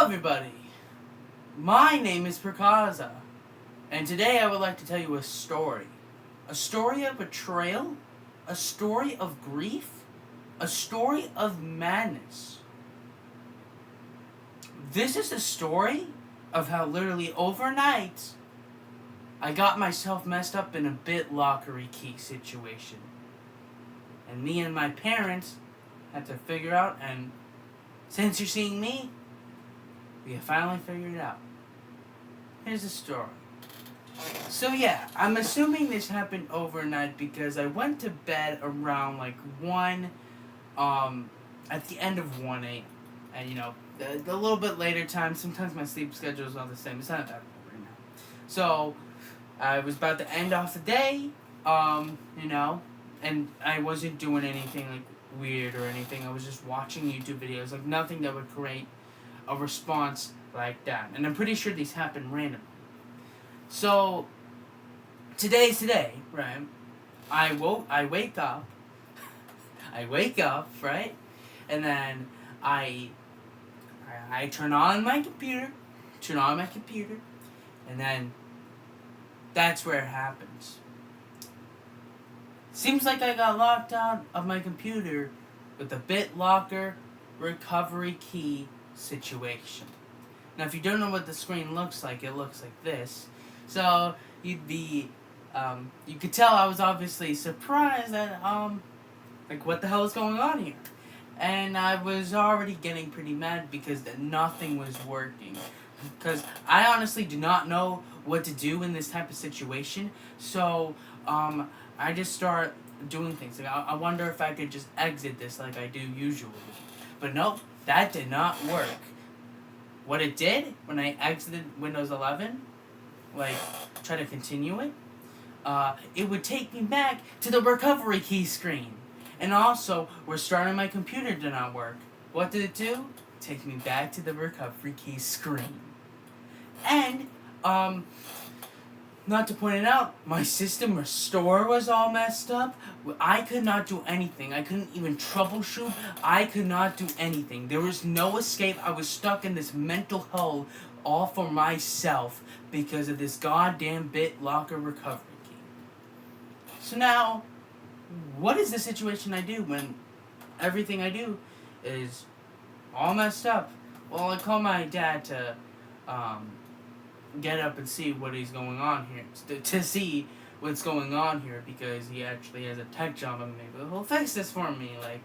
everybody, my name is Prakaza, and today I would like to tell you a story. A story of betrayal, a story of grief, a story of madness. This is a story of how literally overnight I got myself messed up in a Bitlocked key situation. And me and my parents had to figure out, and since you're seeing me, we have finally figured it out. Here's the story. So yeah, I'm assuming this happened overnight because I went to bed around like 1, at the end of 1 a.m. And a little bit later time, sometimes my sleep schedule is all the same. It's not that bad right now. So, I was about to end off the day, and I wasn't doing anything like weird or anything. I was just watching YouTube videos, like nothing that would create a response like that. And I'm pretty sure these happen randomly. So, today's today, right? I wake up, right? And then I turn on my computer, and then that's where it happens. Seems like I got locked out of my computer with a BitLocker recovery key situation. Now, if you don't know what the screen looks like, it looks like this. So, you could tell I was obviously surprised that, what the hell is going on here? And I was already getting pretty mad because nothing was working. Because I honestly do not know what to do in this type of situation. So, I just start doing things. Like, I wonder if I could just exit this like I do usually. But nope, that did not work. What it did, when I exited Windows 11, try to continue it, it would take me back to the recovery key screen. And also, restarting my computer did not work. What did it do? Take me back to the recovery key screen. And, not to point it out, my system restore was all messed up. I could not do anything. I couldn't even troubleshoot. I could not do anything. There was no escape. I was stuck in this mental hole all for myself because of this goddamn BitLocker recovery key. So now, what is the situation I do when everything I do is all messed up? Well, I call my dad to get up and see what is going on here. To see what's going on here because he actually has a tech job and maybe he'll fix this for me, like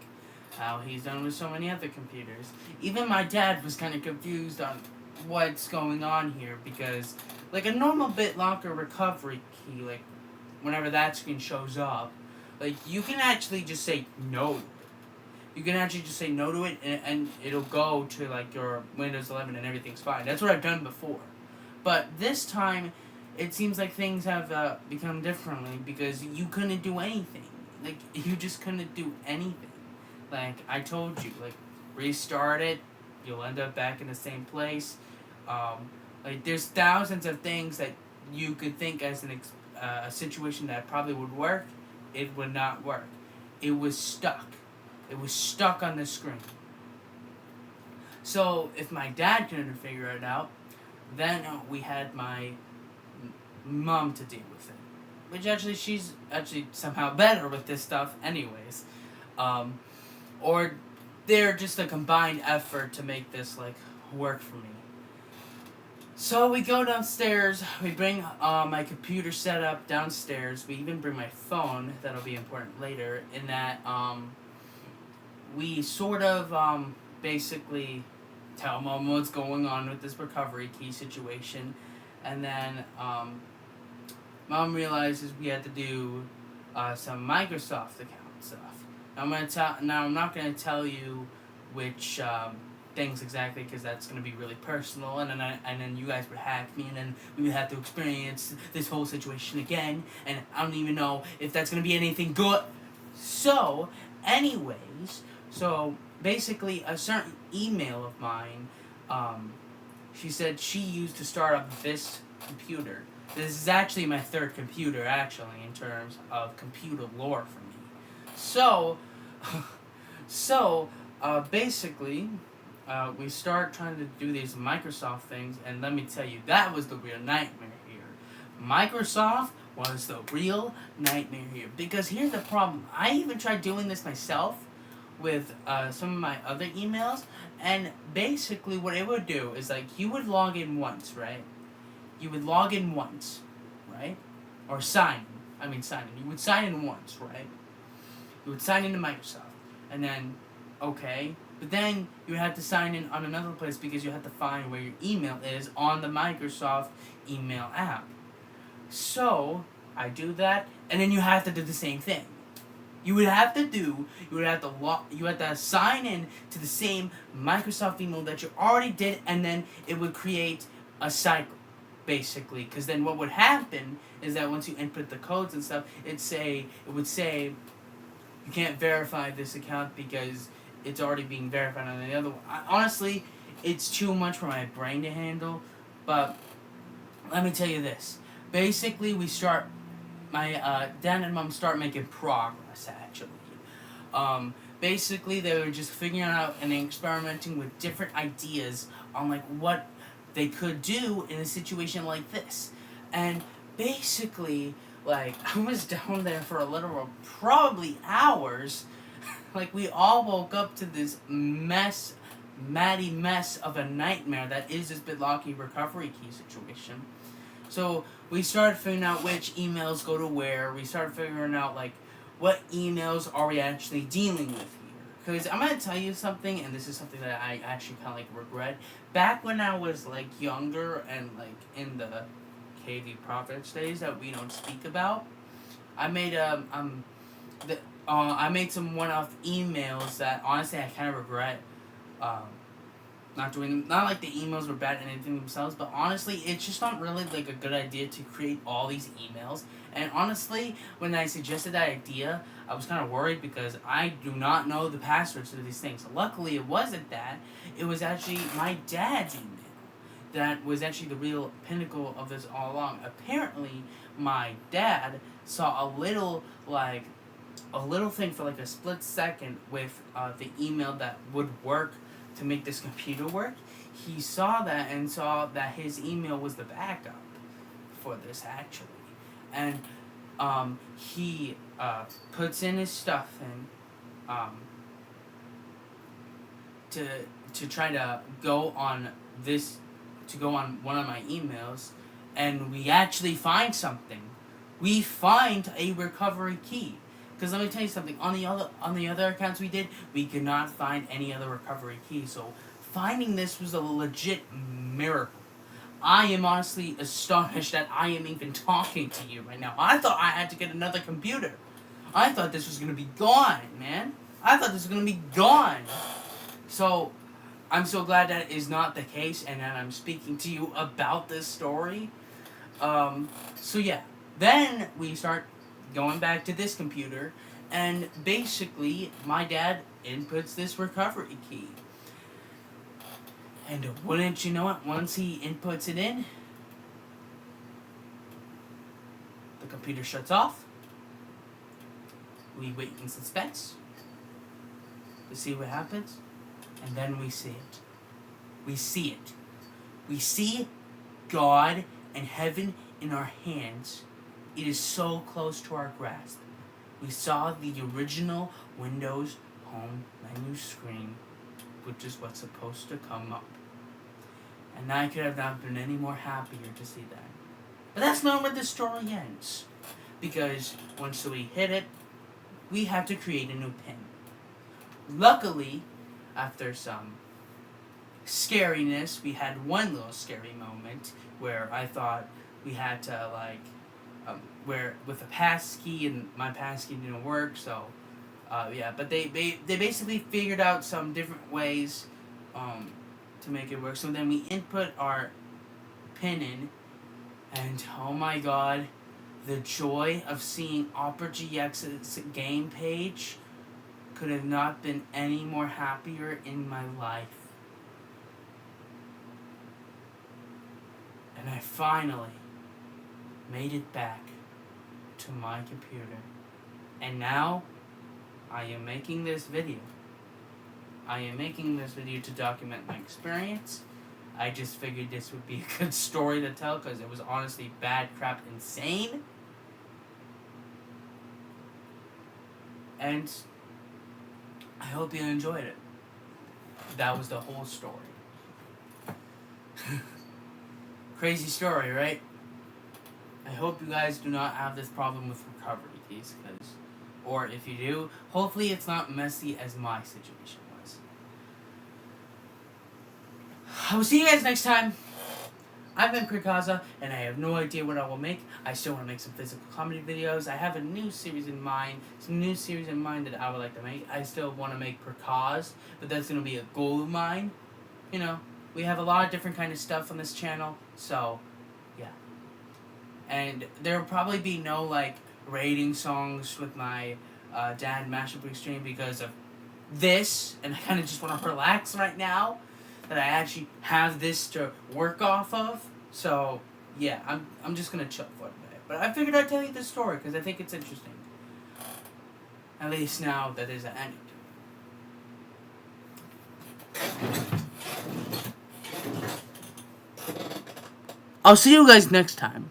how he's done with so many other computers. Even my dad was kind of confused on what's going on here because, like, a normal BitLocker recovery key, like, whenever that screen shows up, like, you can actually just say no to it. You can actually just say no to it and it'll go to, like, your Windows 11 and everything's fine. That's what I've done before. But this time, it seems like things have become differently because you couldn't do anything. Like, you just couldn't do anything. Like, I told you, like, restart it, you'll end up back in the same place. There's thousands of things that you could think as a situation that probably would work. It would not work. It was stuck. It was stuck on the screen. So, if my dad couldn't figure it out, then we had my mom to deal with it. Which actually, she's actually somehow better with this stuff anyways. Or they're just a combined effort to make this, work for me. So we go downstairs, we bring my computer set up downstairs, we even bring my phone, that'll be important later, in that we sort of basically tell Mom what's going on with this recovery key situation, and then Mom realizes we had to do some Microsoft account stuff. I'm not gonna tell you which things exactly because that's gonna be really personal, and then you guys would hack me, and then we would have to experience this whole situation again, and I don't even know if that's gonna be anything good. So, anyways, basically, a certain email of mine, she said she used to start up this computer. This is actually my third computer, actually, in terms of computer lore for me. Basically, we start trying to do these Microsoft things, and let me tell you, that was the real nightmare here. Microsoft was the real nightmare here. Because here's the problem. I even tried doing this myself with some of my other emails, and basically what it would do is, like, you would log in once, right? You would log in once, right? Or sign in. You would sign in once, right? You would sign into Microsoft, and then, okay, but then you had to sign in on another place because you had to find where your email is on the Microsoft email app. So I do that, and then you have to do the same thing. You would have to sign in to the same Microsoft email that you already did, and then it would create a cycle, basically. Because then what would happen is that once you input the codes and stuff, it would say you can't verify this account because it's already being verified on the other one. Honestly, it's too much for my brain to handle, but let me tell you this. Basically, my dad and mom start making progress, actually. Basically, they were just figuring out and experimenting with different ideas on, like, what they could do in a situation like this. And basically, like, I was down there for a literal probably hours. Like, we all woke up to this mess of a nightmare that is this Bitlocked recovery key situation. So we started figuring out which emails go to where. We started figuring out, like, what emails are we actually dealing with here. Because I'm going to tell you something, and this is something that I actually kind of, like, regret. Back when I was, like, younger and, like, in the KV Prophets days that we don't speak about, I made I made some one-off emails that honestly I kind of regret not doing them. Not like the emails were bad and anything themselves, but honestly, it's just not really, like, a good idea to create all these emails. And honestly, when I suggested that idea, I was kind of worried because I do not know the passwords to these things. Luckily, it wasn't that. It was actually my dad's email that was actually the real pinnacle of this all along. Apparently, my dad saw a little thing for, like, a split second with the email that would work to make this computer work. He saw that and saw that his email was the backup for this, actually. And he puts in his stuff to try to go on one of my emails, and we actually find something. We find a recovery key. Because let me tell you something, on the other accounts we could not find any other recovery key. So finding this was a legit miracle. I am honestly astonished that I am even talking to you right now. I thought I had to get another computer. I thought this was going to be gone, man. I thought this was going to be gone. So I'm so glad that is not the case and that I'm speaking to you about this story. So yeah, then we start going back to this computer, and basically my dad inputs this recovery key. And wouldn't you know it, once he inputs it in, the computer shuts off. We wait in suspense to see what happens, and then we see it. We see it. We see God and heaven in our hands. It is so close to our grasp. We saw the original Windows home menu screen, which is what's supposed to come up. And I could have not been any more happier to see that. But that's not where the story ends. Because once we hit it, we have to create a new pin. Luckily, after some scariness, we had one little scary moment where I thought we had to, like, where with a passkey, and my passkey didn't work, so yeah, but they basically figured out some different ways to make it work. So then we input our pin in, and oh my god, the joy of seeing Opera GX's game page could have not been any more happier in my life. And I finally made it back to my computer. And now I am making this video I am making this video to document my experience. I just figured this would be a good story to tell because it was honestly bad, crap, insane. And I hope you enjoyed it. That was the whole story. Crazy story, right? I hope you guys do not have this problem with recovery keys, or if you do, hopefully it's not messy as my situation was. I will see you guys next time. I've been Krikaza, and I have no idea what I will make. I still want to make some physical comedy videos. I have a new series in mind, that I would like to make. I still want to make Krikaz, but that's going to be a goal of mine. You know, we have a lot of different kind of stuff on this channel, so, yeah. And there will probably be no, like, rating songs with my dad mashup extreme because of this, and I kind of just want to relax right now. That I actually have this to work off of. So, yeah, I'm just going to chill for a minute. But I figured I'd tell you this story because I think it's interesting. At least now that there's an ending to it. I'll see you guys next time.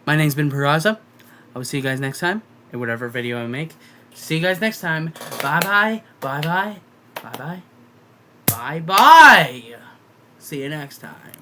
My name's been Peraza. I will see you guys next time in whatever video I make. See you guys next time. Bye-bye. Bye-bye. Bye-bye. Bye-bye! See you next time.